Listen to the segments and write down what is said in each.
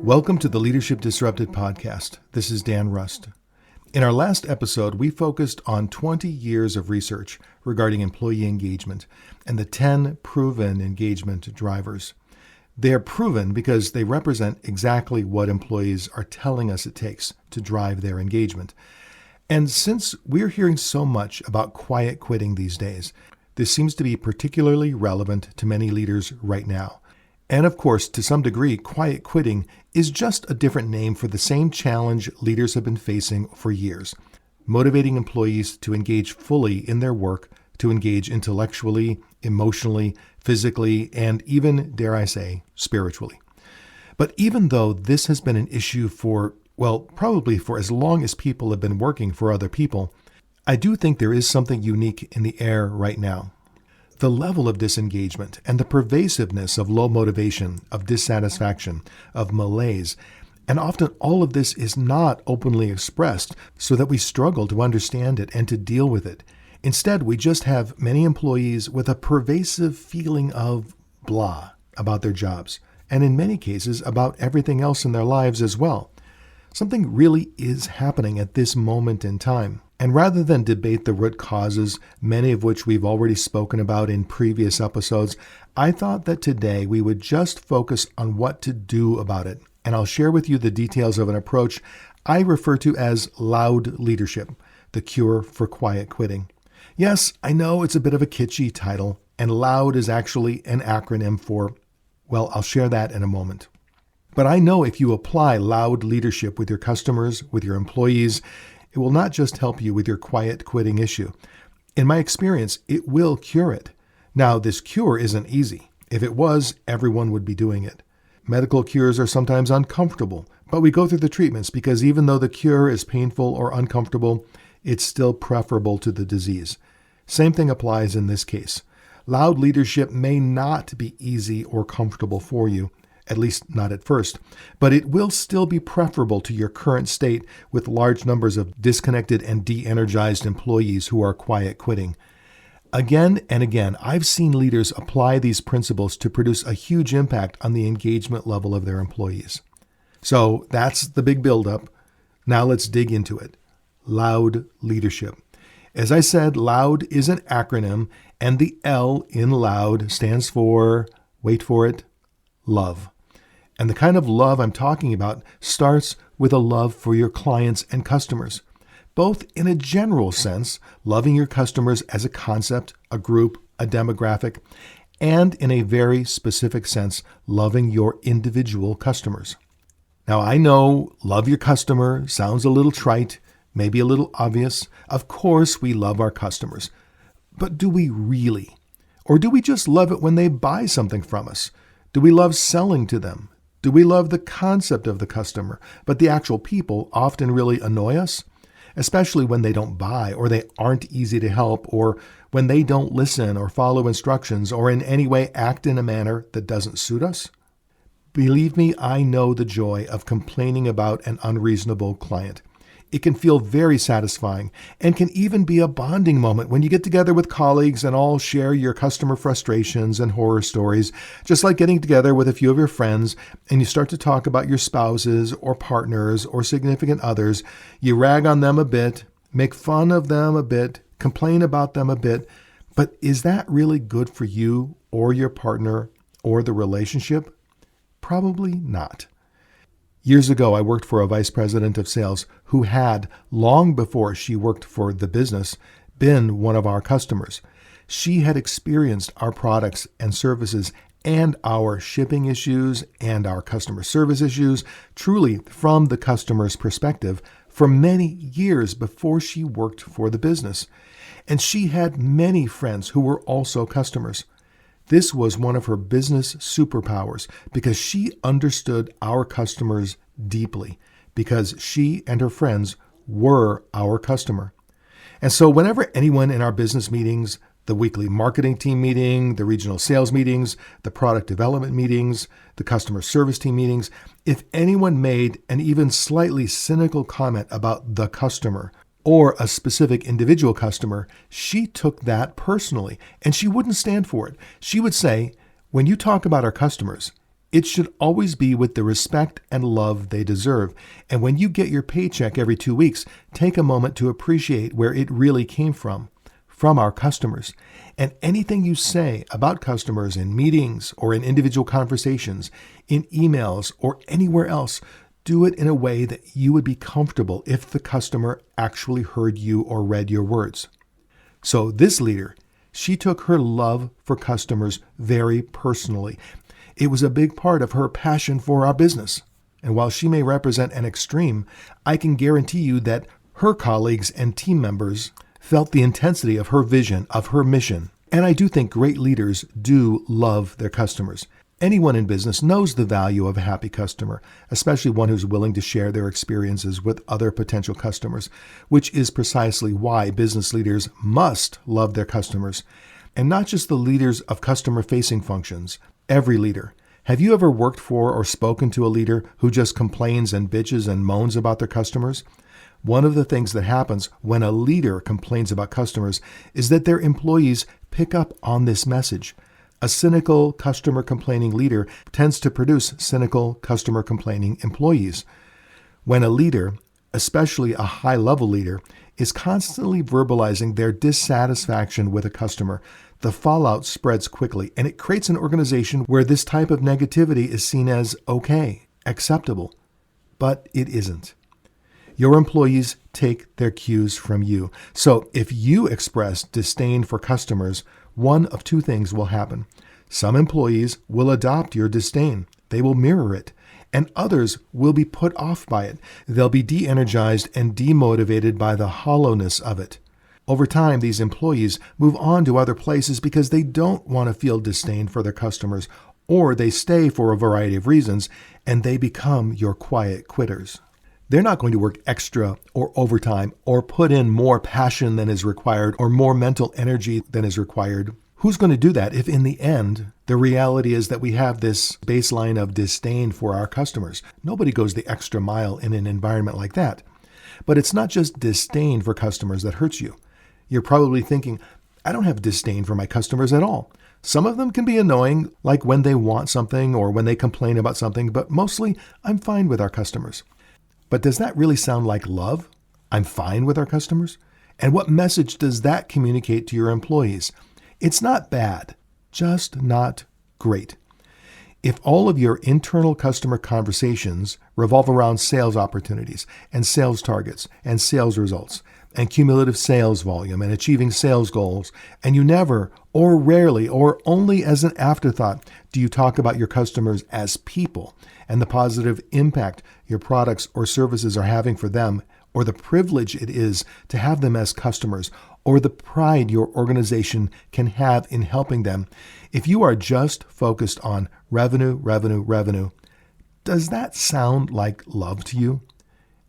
Welcome to the Leadership Disrupted podcast. This is Dan Rust. In our last episode, we focused on 20 years of research regarding employee engagement and the 10 proven engagement drivers. They are proven because they represent exactly what employees are telling us it takes to drive their engagement. And since we're hearing so much about quiet quitting these days, this seems to be particularly relevant to many leaders right now. And of course, to some degree, quiet quitting is just a different name for the same challenge leaders have been facing for years: motivating employees to engage fully in their work, to engage intellectually, emotionally, physically, and even, dare I say, spiritually. But even though this has been an issue probably for as long as people have been working for other people, I do think there is something unique in the air right now. The level of disengagement and the pervasiveness of low motivation, of dissatisfaction, of malaise, and often all of this is not openly expressed so that we struggle to understand it and to deal with it. Instead, we just have many employees with a pervasive feeling of blah about their jobs, and in many cases about everything else in their lives as well. Something really is happening at this moment in time. And rather than debate the root causes, many of which we've already spoken about in previous episodes, I thought that today we would just focus on what to do about it. And I'll share with you the details of an approach I refer to as loud leadership, the cure for quiet quitting. Yes, I know it's a bit of a kitschy title, and loud is actually an acronym for, I'll share that in a moment. But I know if you apply loud leadership with your customers, with your employees, it will not just help you with your quiet quitting issue. In my experience, it will cure it. Now, this cure isn't easy. If it was, everyone would be doing it. Medical cures are sometimes uncomfortable, but we go through the treatments because even though the cure is painful or uncomfortable, it's still preferable to the disease. Same thing applies in this case. Loud leadership may not be easy or comfortable for you, at least not at first, but it will still be preferable to your current state with large numbers of disconnected and de-energized employees who are quiet quitting. Again and again, I've seen leaders apply these principles to produce a huge impact on the engagement level of their employees. So that's the big buildup. Now let's dig into it. Loud leadership. As I said, loud is an acronym, and the L in loud stands for, wait for it, love. And the kind of love I'm talking about starts with a love for your clients and customers, both in a general sense, loving your customers as a concept, a group, a demographic, and in a very specific sense, loving your individual customers. Now, I know love your customer sounds a little trite, maybe a little obvious. Of course, we love our customers. But do we really? Or do we just love it when they buy something from us? Do we love selling to them? Do we love the concept of the customer, but the actual people often really annoy us, especially when they don't buy or they aren't easy to help or when they don't listen or follow instructions or in any way act in a manner that doesn't suit us? Believe me, I know the joy of complaining about an unreasonable client. It can feel very satisfying and can even be a bonding moment when you get together with colleagues and all share your customer frustrations and horror stories, just like getting together with a few of your friends and you start to talk about your spouses or partners or significant others. You rag on them a bit, make fun of them a bit, complain about them a bit. But is that really good for you or your partner or the relationship? Probably not. Years ago, I worked for a vice president of sales who had, long before she worked for the business, been one of our customers. She had experienced our products and services and our shipping issues and our customer service issues truly from the customer's perspective for many years before she worked for the business. And she had many friends who were also customers. This was one of her business superpowers because she understood our customers deeply because she and her friends were our customer. And so whenever anyone in our business meetings, the weekly marketing team meeting, the regional sales meetings, the product development meetings, the customer service team meetings, if anyone made an even slightly cynical comment about the customer or a specific individual customer, she took that personally, and she wouldn't stand for it. She would say, when you talk about our customers, It should always be with the respect and love they deserve. And when you get your paycheck every 2 weeks, take a moment to appreciate where it really came from our customers. And anything you say about customers in meetings or in individual conversations, in emails or anywhere else, do it in a way that you would be comfortable if the customer actually heard you or read your words. So this leader, she took her love for customers very personally. It was a big part of her passion for our business. And while she may represent an extreme, I can guarantee you that her colleagues and team members felt the intensity of her vision, of her mission. And I do think great leaders do love their customers. Anyone in business knows the value of a happy customer, especially one who's willing to share their experiences with other potential customers, which is precisely why business leaders must love their customers. And not just the leaders of customer-facing functions, every leader. Have you ever worked for or spoken to a leader who just complains and bitches and moans about their customers? One of the things that happens when a leader complains about customers is that their employees pick up on this message. A cynical customer complaining leader tends to produce cynical customer complaining employees. When a leader, especially a high-level leader, is constantly verbalizing their dissatisfaction with a customer, the fallout spreads quickly, and it creates an organization where this type of negativity is seen as okay, acceptable. But it isn't. Your employees take their cues from you. So if you express disdain for customers, one of two things will happen. Some employees will adopt your disdain. They will mirror it. And others will be put off by it. They'll be de-energized and demotivated by the hollowness of it. Over time, these employees move on to other places because they don't want to feel disdain for their customers, or they stay for a variety of reasons, and they become your quiet quitters. They're not going to work extra or overtime or put in more passion than is required or more mental energy than is required. Who's going to do that if in the end, the reality is that we have this baseline of disdain for our customers? Nobody goes the extra mile in an environment like that. But it's not just disdain for customers that hurts you. You're probably thinking, I don't have disdain for my customers at all. Some of them can be annoying, like when they want something or when they complain about something, but mostly I'm fine with our customers. But does that really sound like love? I'm fine with our customers? And what message does that communicate to your employees? It's not bad, just not great. If all of your internal customer conversations revolve around sales opportunities and sales targets and sales results and cumulative sales volume and achieving sales goals, and you never or rarely or only as an afterthought do you talk about your customers as people and the positive impact your products or services are having for them, or the privilege it is to have them as customers, or the pride your organization can have in helping them, if you are just focused on revenue, does that sound like love to you?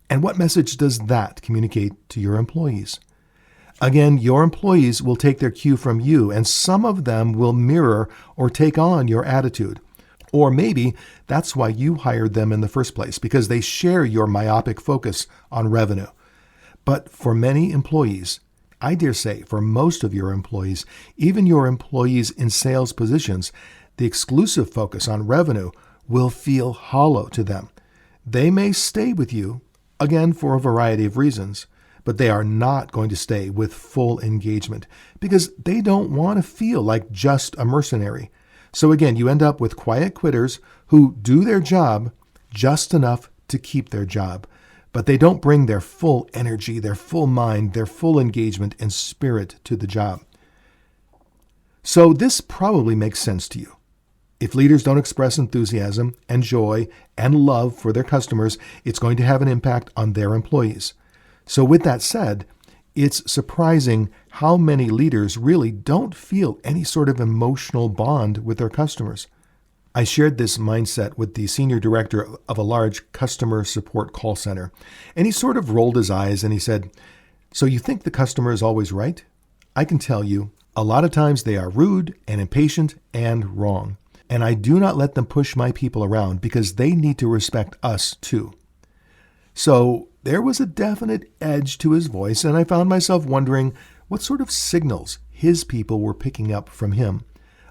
And what message does that communicate to your employees? Again, your employees will take their cue from you, and some of them will mirror or take on your attitude. Or maybe that's why you hired them in the first place, because they share your myopic focus on revenue. But for many employees, I dare say for most of your employees, even your employees in sales positions, the exclusive focus on revenue will feel hollow to them. They may stay with you, again for a variety of reasons, but they are not going to stay with full engagement because they don't want to feel like just a mercenary. So again, you end up with quiet quitters who do their job just enough to keep their job, but they don't bring their full energy, their full mind, their full engagement and spirit to the job. So this probably makes sense to you. If leaders don't express enthusiasm and joy and love for their customers, it's going to have an impact on their employees. So with that said, it's surprising how many leaders really don't feel any sort of emotional bond with their customers. I shared this mindset with the senior director of a large customer support call center, and he sort of rolled his eyes and he said, "So you think the customer is always right? I can tell you, a lot of times they are rude and impatient and wrong. And I do not let them push my people around because they need to respect us too." So there was a definite edge to his voice, and I found myself wondering what sort of signals his people were picking up from him.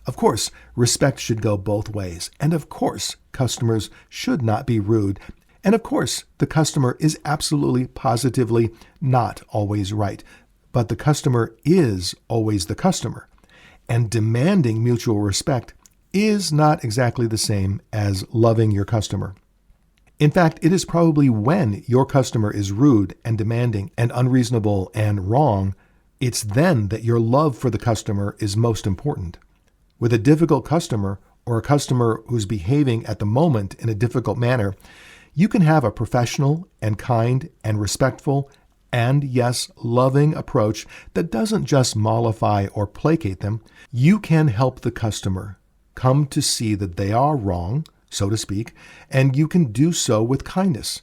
Of course, respect should go both ways. And of course, customers should not be rude. And of course, the customer is absolutely, positively not always right. But the customer is always the customer. And demanding mutual respect is not exactly the same as loving your customer. In fact, it is probably when your customer is rude and demanding and unreasonable and wrong, it's then that your love for the customer is most important. With a difficult customer or a customer who's behaving at the moment in a difficult manner, you can have a professional and kind and respectful and, yes, loving approach that doesn't just mollify or placate them. You can help the customer come to see that they are wrong, so to speak, and you can do so with kindness.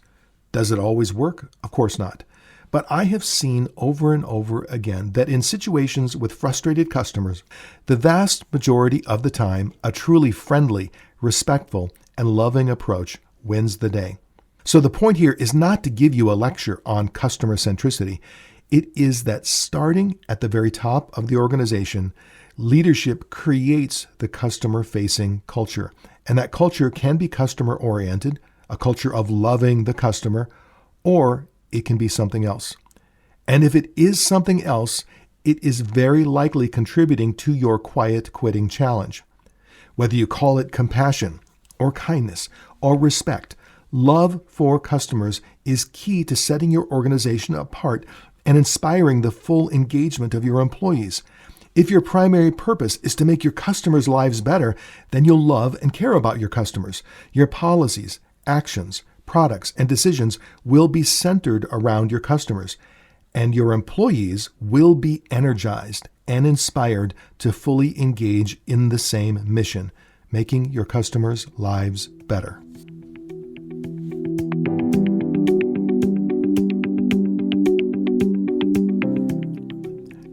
Does it always work? Of course not. But I have seen over and over again that in situations with frustrated customers, the vast majority of the time, a truly friendly, respectful, and loving approach wins the day. So the point here is not to give you a lecture on customer centricity. It is that starting at the very top of the organization, leadership creates the customer-facing culture. And that culture can be customer-oriented, a culture of loving the customer, or it can be something else. And if it is something else, it is very likely contributing to your quiet quitting challenge. Whether you call it compassion or kindness or respect, love for customers is key to setting your organization apart and inspiring the full engagement of your employees. If your primary purpose is to make your customers' lives better, then you'll love and care about your customers. Your policies, actions, products, and decisions will be centered around your customers, and your employees will be energized and inspired to fully engage in the same mission, making your customers' lives better.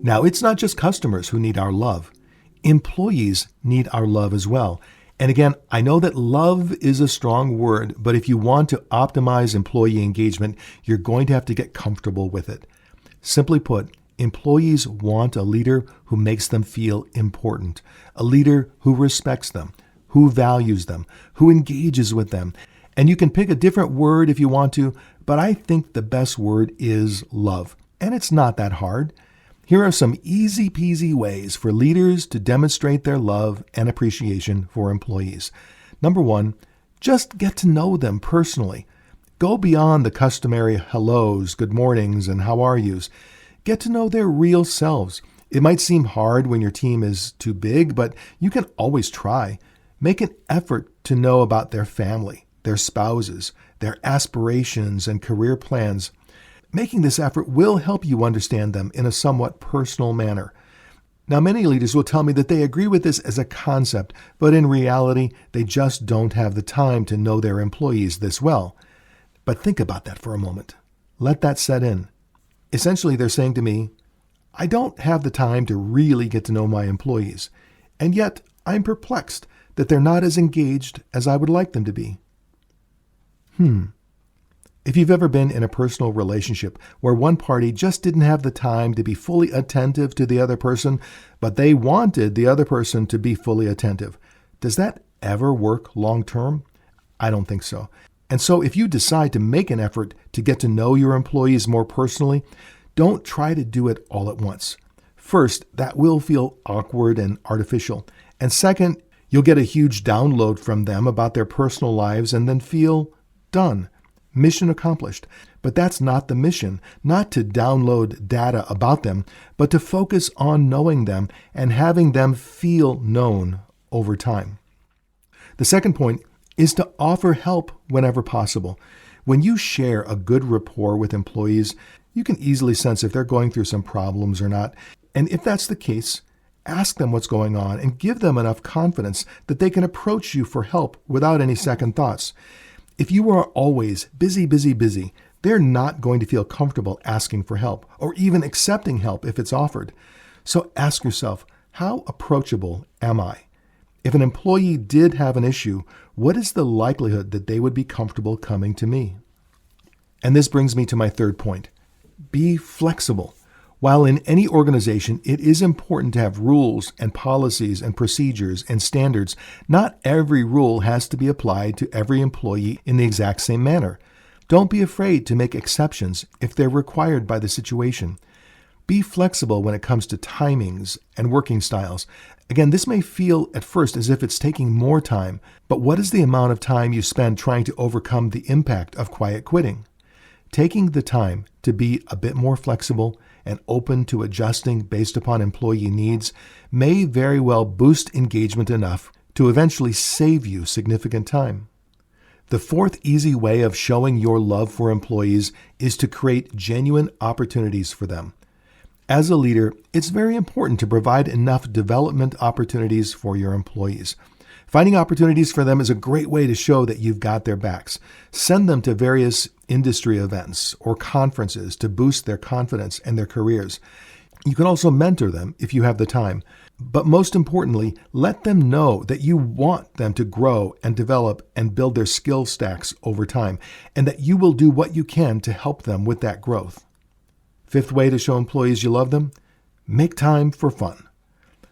Now, it's not just customers who need our love. Employees need our love as well. And again, I know that love is a strong word, but if you want to optimize employee engagement, you're going to have to get comfortable with it. Simply put, employees want a leader who makes them feel important, a leader who respects them, who values them, who engages with them. And you can pick a different word if you want to, but I think the best word is love. And it's not that hard. Here are some easy-peasy ways for leaders to demonstrate their love and appreciation for employees. Number one, just get to know them personally. Go beyond the customary hellos, good mornings, and how are yous. Get to know their real selves. It might seem hard when your team is too big, but you can always try. Make an effort to know about their family, their spouses, their aspirations and career plans. Making this effort will help you understand them in a somewhat personal manner. Now, many leaders will tell me that they agree with this as a concept, but in reality, they just don't have the time to know their employees this well. But think about that for a moment. Let that set in. Essentially, they're saying to me, I don't have the time to really get to know my employees, and yet I'm perplexed that they're not as engaged as I would like them to be. If you've ever been in a personal relationship where one party just didn't have the time to be fully attentive to the other person, but they wanted the other person to be fully attentive, does that ever work long term? I don't think so. And so if you decide to make an effort to get to know your employees more personally, don't try to do it all at once. First, that will feel awkward and artificial. And second, you'll get a huge download from them about their personal lives and then feel done. Mission accomplished. But that's not the mission, not to download data about them, but to focus on knowing them and having them feel known over time. The second point is to offer help whenever possible. When you share a good rapport with employees, you can easily sense if they're going through some problems or not. And if that's the case, ask them what's going on and give them enough confidence that they can approach you for help without any second thoughts. If you are always busy, they're not going to feel comfortable asking for help or even accepting help if it's offered. So ask yourself, how approachable am I? If an employee did have an issue, what is the likelihood that they would be comfortable coming to me? And this brings me to my third point. Be flexible. While in any organization, it is important to have rules and policies and procedures and standards, not every rule has to be applied to every employee in the exact same manner. Don't be afraid to make exceptions if they're required by the situation. Be flexible when it comes to timings and working styles. Again, this may feel at first as if it's taking more time, but what is the amount of time you spend trying to overcome the impact of quiet quitting? Taking the time to be a bit more flexible and open to adjusting based upon employee needs may very well boost engagement enough to eventually save you significant time. The fourth easy way of showing your love for employees is to create genuine opportunities for them. As a leader, it's very important to provide enough development opportunities for your employees. Finding opportunities for them is a great way to show that you've got their backs. Send them to various industry events or conferences to boost their confidence and their careers. You can also mentor them if you have the time. But most importantly, let them know that you want them to grow and develop and build their skill stacks over time, and that you will do what you can to help them with that growth. Fifth way to show employees you love them, make time for fun.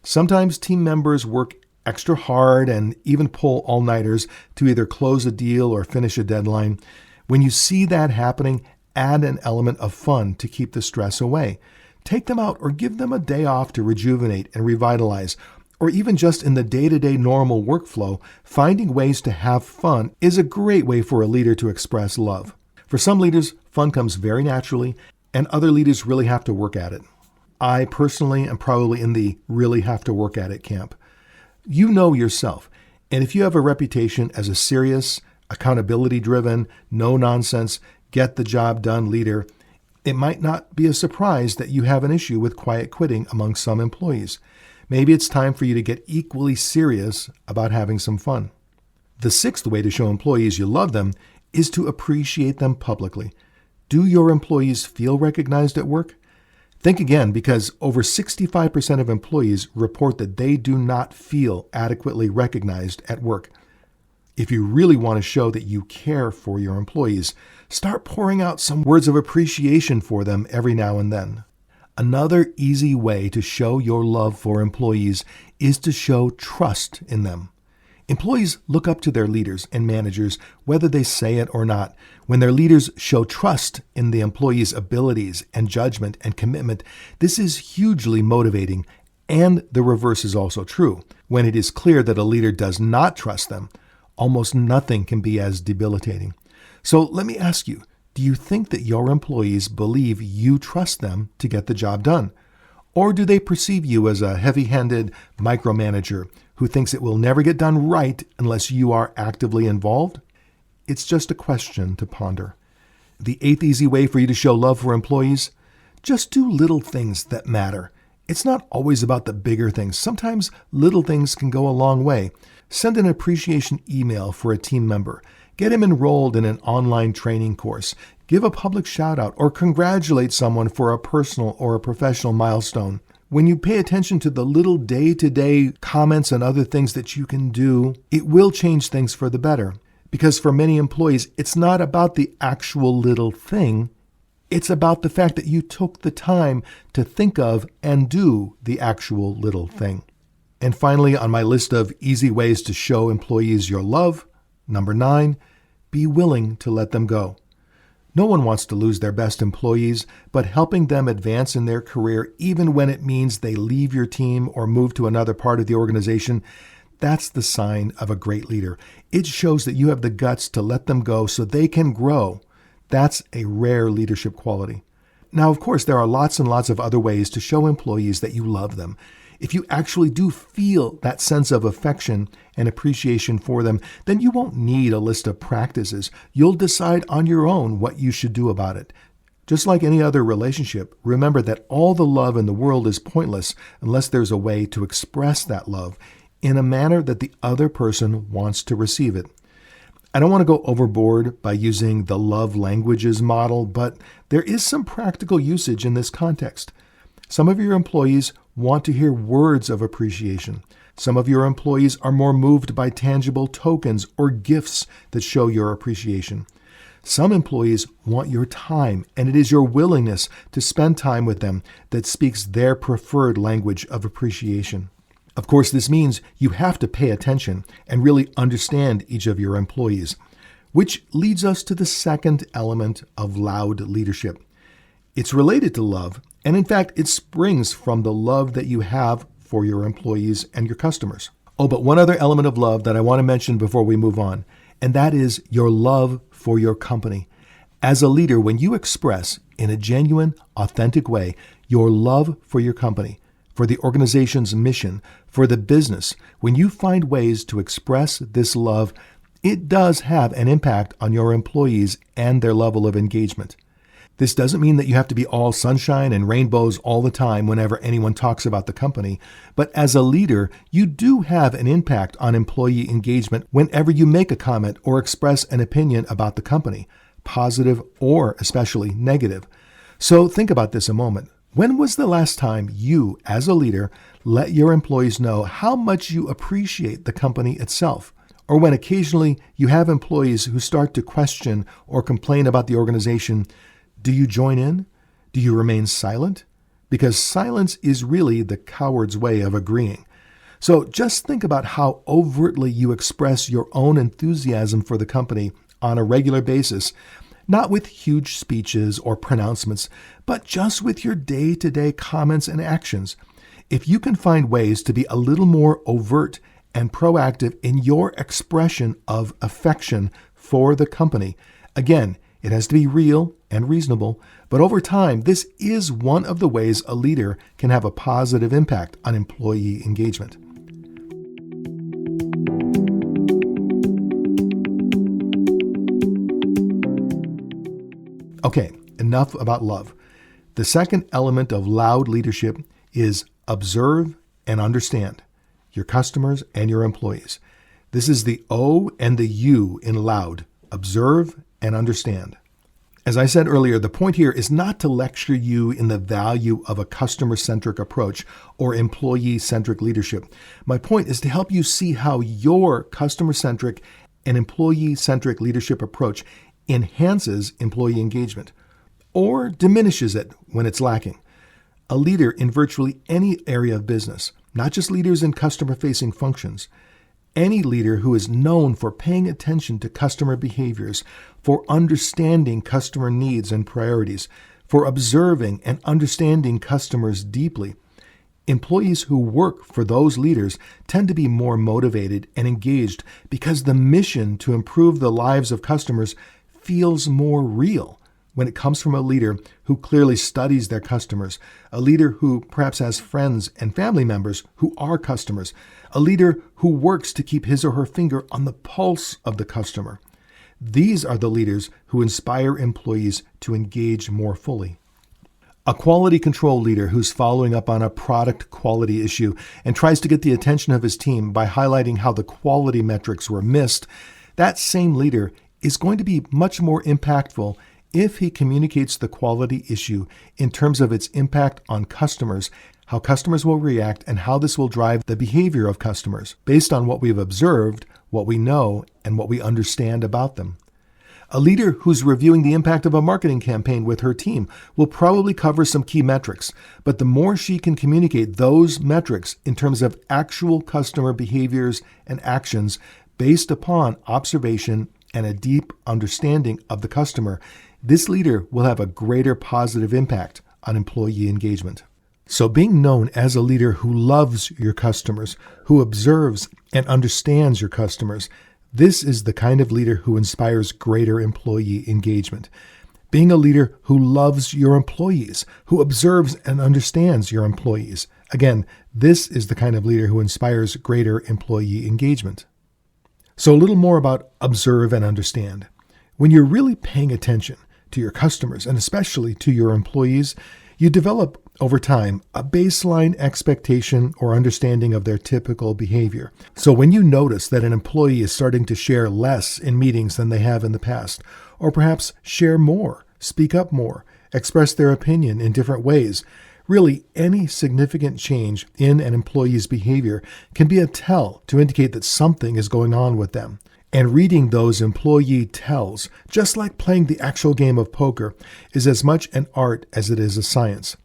Sometimes team members work extra hard and even pull all-nighters to either close a deal or finish a deadline. When you see that happening, add an element of fun to keep the stress away. Take them out or give them a day off to rejuvenate and revitalize. Or even just in the day-to-day normal workflow, finding ways to have fun is a great way for a leader to express love. For some leaders, fun comes very naturally, and other leaders really have to work at it. I personally am probably in the really have to work at it camp. You know yourself, and if you have a reputation as a serious, accountability-driven, no-nonsense, get-the-job-done leader, it might not be a surprise that you have an issue with quiet quitting among some employees. Maybe it's time for you to get equally serious about having some fun. The sixth way to show employees you love them is to appreciate them publicly. Do your employees feel recognized at work? Think again, because over 65% of employees report that they do not feel adequately recognized at work. If you really want to show that you care for your employees, start pouring out some words of appreciation for them every now and then. Another easy way to show your love for employees is to show trust in them. Employees look up to their leaders and managers, whether they say it or not. When their leaders show trust in the employees' abilities and judgment and commitment, this is hugely motivating, and the reverse is also true. When it is clear that a leader does not trust them, almost nothing can be as debilitating. So let me ask you, do you think that your employees believe you trust them to get the job done? Or do they perceive you as a heavy-handed micromanager who thinks it will never get done right unless you are actively involved? It's just a question to ponder. The eighth easy way for you to show love for employees, just do little things that matter. It's not always about the bigger things. Sometimes little things can go a long way. Send an appreciation email for a team member. Get him enrolled in an online training course. Give a public shout out or congratulate someone for a personal or a professional milestone. When you pay attention to the little day-to-day comments and other things that you can do, it will change things for the better. Because for many employees, it's not about the actual little thing. It's about the fact that you took the time to think of and do the actual little thing. And finally, on my list of easy ways to show employees your love, number 9, be willing to let them go. No one wants to lose their best employees, but helping them advance in their career, even when it means they leave your team or move to another part of the organization, that's the sign of a great leader. It shows that you have the guts to let them go so they can grow. That's a rare leadership quality. Now, of course, there are lots and lots of other ways to show employees that you love them. If you actually do feel that sense of affection and appreciation for them, then you won't need a list of practices. You'll decide on your own what you should do about it. Just like any other relationship, remember that all the love in the world is pointless unless there's a way to express that love in a manner that the other person wants to receive it. I don't want to go overboard by using the love languages model, but there is some practical usage in this context. Some of your employees want to hear words of appreciation. Some of your employees are more moved by tangible tokens or gifts that show your appreciation. Some employees want your time, and it is your willingness to spend time with them that speaks their preferred language of appreciation. Of course, this means you have to pay attention and really understand each of your employees, which leads us to the second element of loud leadership. It's related to love, and in fact, it springs from the love that you have for your employees and your customers. Oh, but one other element of love that I want to mention before we move on, and that is your love for your company. As a leader, when you express in a genuine, authentic way your love for your company, for the organization's mission, for the business, when you find ways to express this love, it does have an impact on your employees and their level of engagement. This doesn't mean that you have to be all sunshine and rainbows all the time whenever anyone talks about the company, but as a leader, you do have an impact on employee engagement whenever you make a comment or express an opinion about the company, positive or especially negative. So think about this a moment. When was the last time you, as a leader, let your employees know how much you appreciate the company itself? Or when occasionally you have employees who start to question or complain about the organization, do you join in? Do you remain silent? Because silence is really the coward's way of agreeing. So just think about how overtly you express your own enthusiasm for the company on a regular basis, not with huge speeches or pronouncements, but just with your day-to-day comments and actions. If you can find ways to be a little more overt and proactive in your expression of affection for the company, again, it has to be real and reasonable, but over time, this is one of the ways a leader can have a positive impact on employee engagement. Okay, enough about love. The second element of loud leadership is observe and understand your customers and your employees. This is the O and the U in loud. Observe and understand. As I said earlier, the point here is not to lecture you in the value of a customer-centric approach or employee-centric leadership. My point is to help you see how your customer-centric and employee-centric leadership approach enhances employee engagement or diminishes it when it's lacking. A leader in virtually any area of business, not just leaders in customer-facing functions, any leader who is known for paying attention to customer behaviors, for understanding customer needs and priorities, for observing and understanding customers deeply. Employees who work for those leaders tend to be more motivated and engaged because the mission to improve the lives of customers feels more real when it comes from a leader who clearly studies their customers, a leader who perhaps has friends and family members who are customers, a leader who works to keep his or her finger on the pulse of the customer. These are the leaders who inspire employees to engage more fully. A quality control leader who's following up on a product quality issue and tries to get the attention of his team by highlighting how the quality metrics were missed, that same leader is going to be much more impactful if he communicates the quality issue in terms of its impact on customers, how customers will react, and how this will drive the behavior of customers based on what we've observed, what we know, and what we understand about them. A leader who's reviewing the impact of a marketing campaign with her team will probably cover some key metrics, but the more she can communicate those metrics in terms of actual customer behaviors and actions based upon observation and a deep understanding of the customer, this leader will have a greater positive impact on employee engagement. So being known as a leader who loves your customers, who observes and understands your customers, this is the kind of leader who inspires greater employee engagement. Being a leader who loves your employees, who observes and understands your employees. Again, this is the kind of leader who inspires greater employee engagement. So a little more about observe and understand. When you're really paying attention to your customers, and especially to your employees, you develop over time a baseline expectation or understanding of their typical behavior. So when you notice that an employee is starting to share less in meetings than they have in the past, or perhaps share more, speak up more, express their opinion in different ways, really any significant change in an employee's behavior can be a tell to indicate that something is going on with them. And reading those employee tells, just like playing the actual game of poker, is as much an art as it is a science.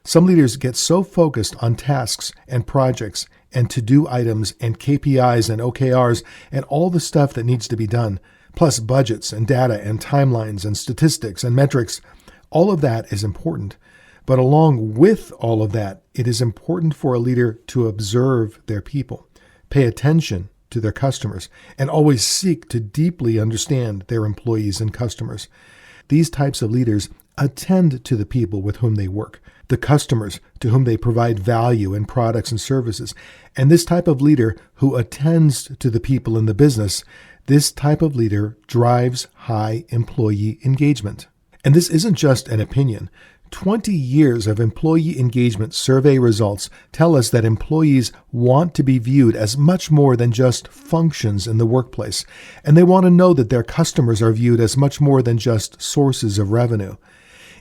Some leaders get so focused on tasks and projects and to-do items and KPIs and OKRs and all the stuff that needs to be done, plus budgets and data and timelines and statistics and metrics. All of that is important. But along with all of that, it is important for a leader to observe their people, pay attention to their customers, and always seek to deeply understand their employees and customers. These types of leaders attend to the people with whom they work, the customers to whom they provide value in products and services. And this type of leader who attends to the people in the business, this type of leader drives high employee engagement. And this isn't just an opinion. 20 years of employee engagement survey results tell us that employees want to be viewed as much more than just functions in the workplace, and they want to know that their customers are viewed as much more than just sources of revenue.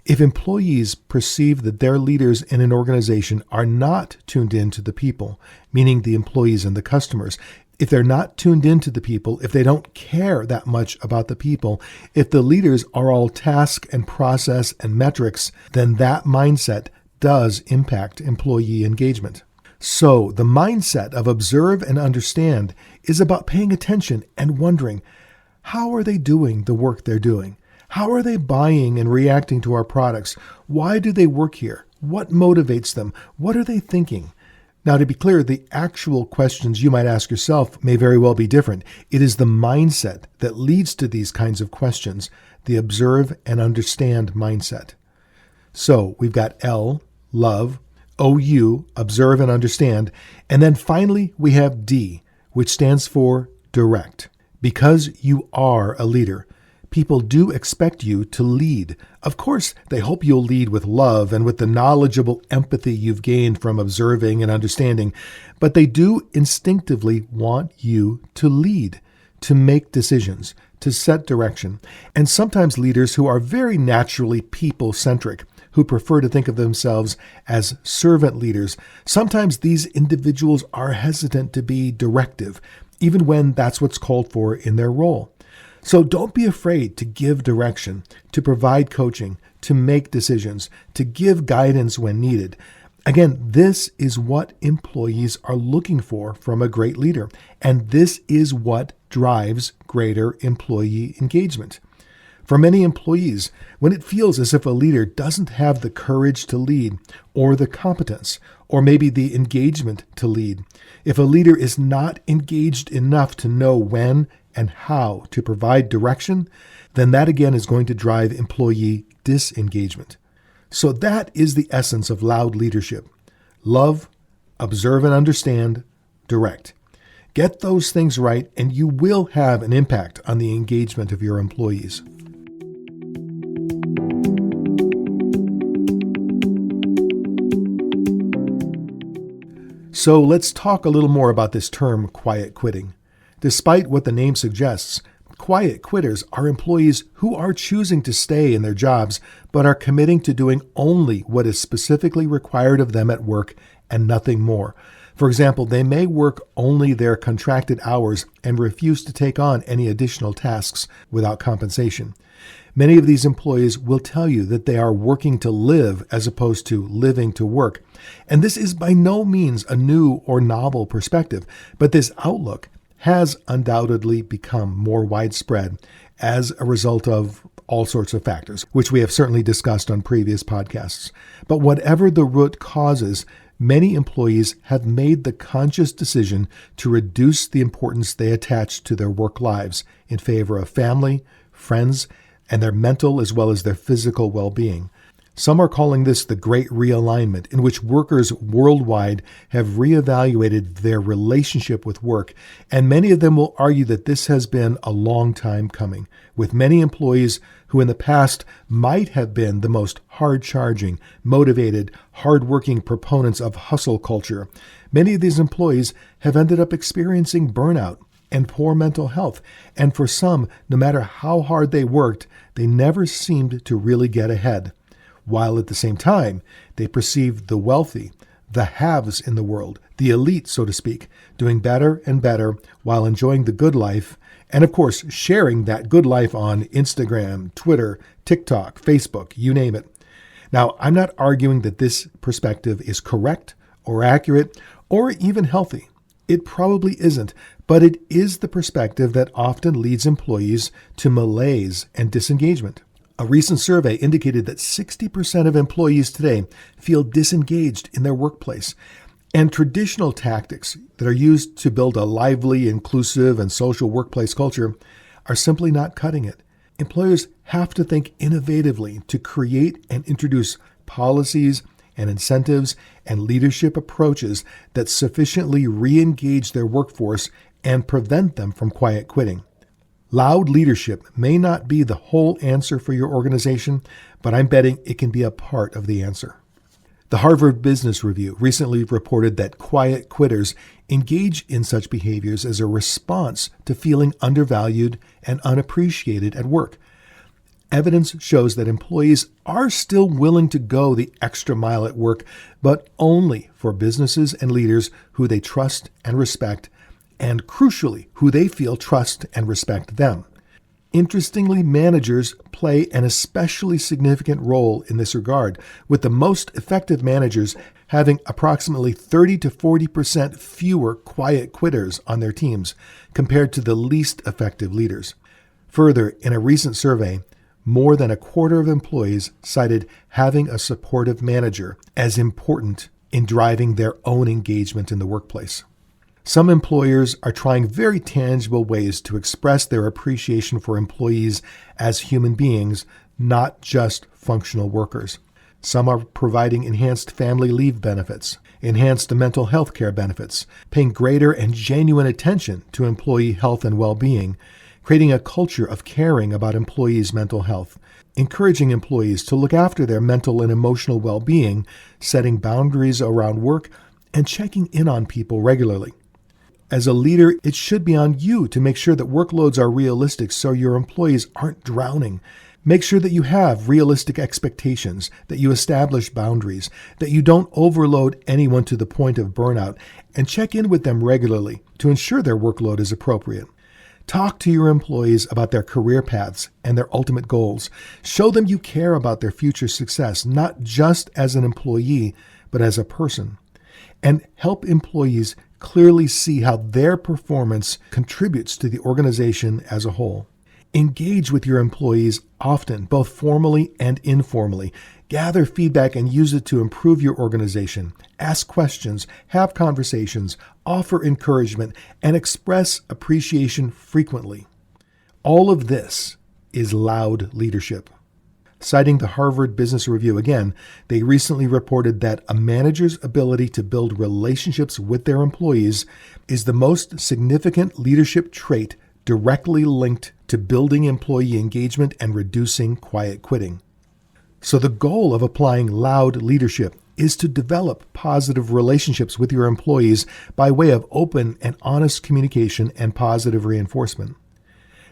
If employees perceive that their leaders in an organization are not tuned in to the people, meaning the employees and the customers, if they're not tuned into the people, if they don't care that much about the people, if the leaders are all task and process and metrics, then that mindset does impact employee engagement. So the mindset of observe and understand is about paying attention and wondering, how are they doing the work they're doing? How are they buying and reacting to our products? Why do they work here? What motivates them? What are they thinking? Now, to be clear, the actual questions you might ask yourself may very well be different. It is the mindset that leads to these kinds of questions, the observe and understand mindset. So we've got L, love, OU, observe and understand, and then finally we have D, which stands for direct. Because you are a leader, people do expect you to lead. Of course, they hope you'll lead with love and with the knowledgeable empathy you've gained from observing and understanding, but they do instinctively want you to lead, to make decisions, to set direction. And sometimes leaders who are very naturally people-centric, who prefer to think of themselves as servant leaders, sometimes these individuals are hesitant to be directive, even when that's what's called for in their role. So don't be afraid to give direction, to provide coaching, to make decisions, to give guidance when needed. Again, this is what employees are looking for from a great leader, and this is what drives greater employee engagement. For many employees, when it feels as if a leader doesn't have the courage to lead, or the competence, or maybe the engagement to lead, if a leader is not engaged enough to know when and how to provide direction, then that again is going to drive employee disengagement. So that is the essence of loud leadership. Love, observe and understand, direct. Get those things right, and you will have an impact on the engagement of your employees. So let's talk a little more about this term, quiet quitting. Despite what the name suggests, quiet quitters are employees who are choosing to stay in their jobs, but are committing to doing only what is specifically required of them at work and nothing more. For example, they may work only their contracted hours and refuse to take on any additional tasks without compensation. Many of these employees will tell you that they are working to live as opposed to living to work. And this is by no means a new or novel perspective, but this outlook has undoubtedly become more widespread as a result of all sorts of factors, which we have certainly discussed on previous podcasts. But whatever the root causes, many employees have made the conscious decision to reduce the importance they attach to their work lives in favor of family, friends, and their mental as well as their physical well-being. Some are calling this the Great Realignment, in which workers worldwide have reevaluated their relationship with work, and many of them will argue that this has been a long time coming, with many employees who in the past might have been the most hard-charging, motivated, hard-working proponents of hustle culture. Many of these employees have ended up experiencing burnout and poor mental health, and for some, no matter how hard they worked, they never seemed to really get ahead. While at the same time, they perceived the wealthy, the haves in the world, the elite, so to speak, doing better and better while enjoying the good life, And of course, sharing that good life on Instagram, Twitter, TikTok, Facebook, you name it. Now, I'm not arguing that this perspective is correct or accurate or even healthy. It probably isn't, but it is the perspective that often leads employees to malaise and disengagement. A recent survey indicated that 60% of employees today feel disengaged in their workplace, and traditional tactics that are used to build a lively, inclusive, and social workplace culture are simply not cutting it. Employers have to think innovatively to create and introduce policies and incentives and leadership approaches that sufficiently re-engage their workforce and prevent them from quiet quitting. Loud leadership may not be the whole answer for your organization, but I'm betting it can be a part of the answer. The Harvard Business Review recently reported that quiet quitters engage in such behaviors as a response to feeling undervalued and unappreciated at work. Evidence shows that employees are still willing to go the extra mile at work, but only for businesses and leaders who they trust and respect, and crucially, who they feel trust and respect them. Interestingly, managers play an especially significant role in this regard, with the most effective managers having approximately 30 to 40% fewer quiet quitters on their teams compared to the least effective leaders. Further, in a recent survey, more than a quarter of employees cited having a supportive manager as important in driving their own engagement in the workplace. Some employers are trying very tangible ways to express their appreciation for employees as human beings, not just functional workers. Some are providing enhanced family leave benefits, enhanced mental health care benefits, paying greater and genuine attention to employee health and well-being, creating a culture of caring about employees' mental health, encouraging employees to look after their mental and emotional well-being, setting boundaries around work, and checking in on people regularly. As a leader, it should be on you to make sure that workloads are realistic so your employees aren't drowning. Make sure that you have realistic expectations, that you establish boundaries, that you don't overload anyone to the point of burnout, and check in with them regularly to ensure their workload is appropriate. Talk to your employees about their career paths and their ultimate goals. Show them you care about their future success, not just as an employee, but as a person. And help employees clearly see how their performance contributes to the organization as a whole. Engage with your employees often, both formally and informally. Gather feedback and use it to improve your organization. Ask questions, have conversations, offer encouragement, and express appreciation frequently. All of this is loud leadership. Citing the Harvard Business Review again, they recently reported that a manager's ability to build relationships with their employees is the most significant leadership trait directly linked to building employee engagement and reducing quiet quitting. So the goal of applying loud leadership is to develop positive relationships with your employees by way of open and honest communication and positive reinforcement.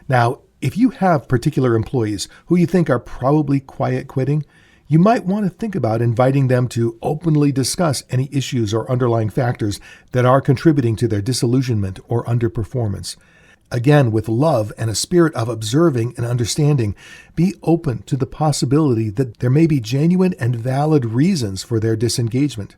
Now, if you have particular employees who you think are probably quiet quitting, you might want to think about inviting them to openly discuss any issues or underlying factors that are contributing to their disillusionment or underperformance. Again, with love and a spirit of observing and understanding, be open to the possibility that there may be genuine and valid reasons for their disengagement.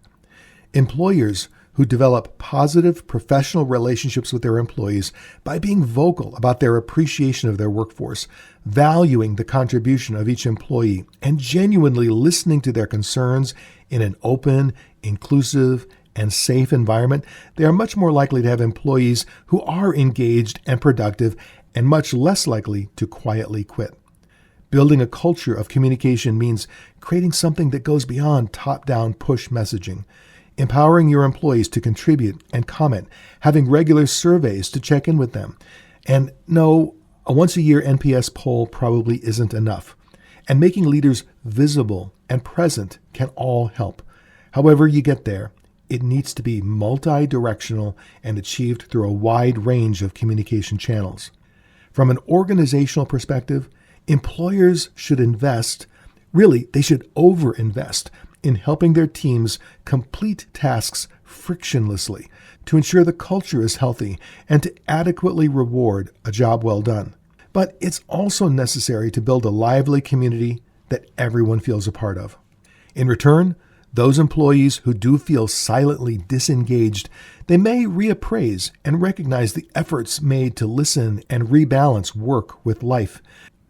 Employers who develop positive professional relationships with their employees by being vocal about their appreciation of their workforce, valuing the contribution of each employee, and genuinely listening to their concerns in an open, inclusive, and safe environment, they are much more likely to have employees who are engaged and productive and much less likely to quietly quit. Building a culture of communication means creating something that goes beyond top-down push messaging, empowering your employees to contribute and comment, having regular surveys to check in with them. And no, a once-a-year NPS poll probably isn't enough. And making leaders visible and present can all help. However you get there, it needs to be multi-directional and achieved through a wide range of communication channels. From an organizational perspective, employers should invest, really, they should over-invest in helping their teams complete tasks frictionlessly to ensure the culture is healthy and to adequately reward a job well done. But it's also necessary to build a lively community that everyone feels a part of. In return, those employees who do feel silently disengaged, they may reappraise and recognize the efforts made to listen and rebalance work with life.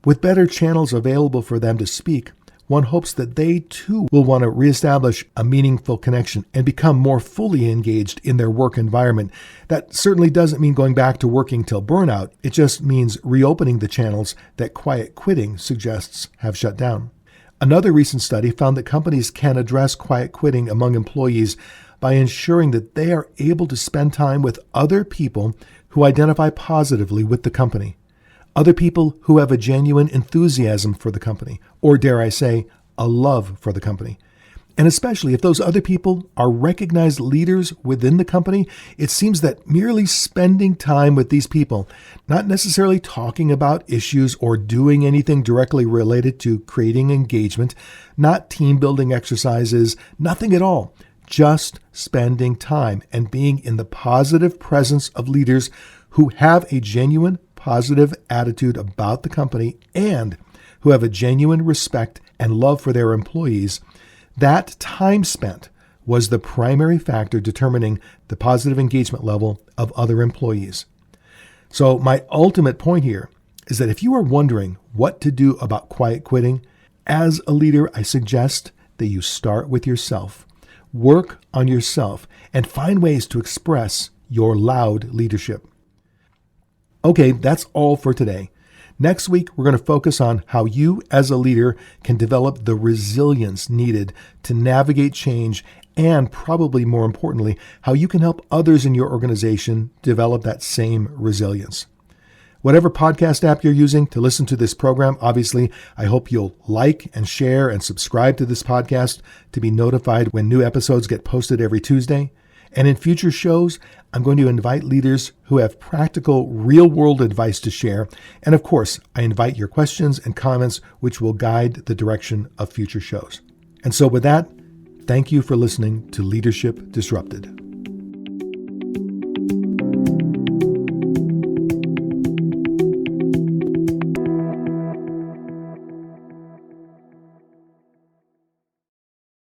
With better channels available for them to speak, one hopes that they too will want to reestablish a meaningful connection and become more fully engaged in their work environment. That certainly doesn't mean going back to working till burnout. It just means reopening the channels that quiet quitting suggests have shut down. Another recent study found that companies can address quiet quitting among employees by ensuring that they are able to spend time with other people who identify positively with the company. Other people who have a genuine enthusiasm for the company, or dare I say, a love for the company. And especially if those other people are recognized leaders within the company, it seems that merely spending time with these people, not necessarily talking about issues or doing anything directly related to creating engagement, not team building exercises, nothing at all, just spending time and being in the positive presence of leaders who have a genuine positive attitude about the company and who have a genuine respect and love for their employees, that time spent was the primary factor determining the positive engagement level of other employees. So my ultimate point here is that if you are wondering what to do about quiet quitting, as a leader, I suggest that you start with yourself. Work on yourself and find ways to express your loud leadership. Okay, that's all for today. Next week, we're going to focus on how you as a leader can develop the resilience needed to navigate change and, probably more importantly, how you can help others in your organization develop that same resilience. Whatever podcast app you're using to listen to this program, obviously, I hope you'll like and share and subscribe to this podcast to be notified when new episodes get posted every Tuesday. And in future shows, I'm going to invite leaders who have practical, real-world advice to share. And of course, I invite your questions and comments, which will guide the direction of future shows. And so with that, thank you for listening to Leadership Disrupted.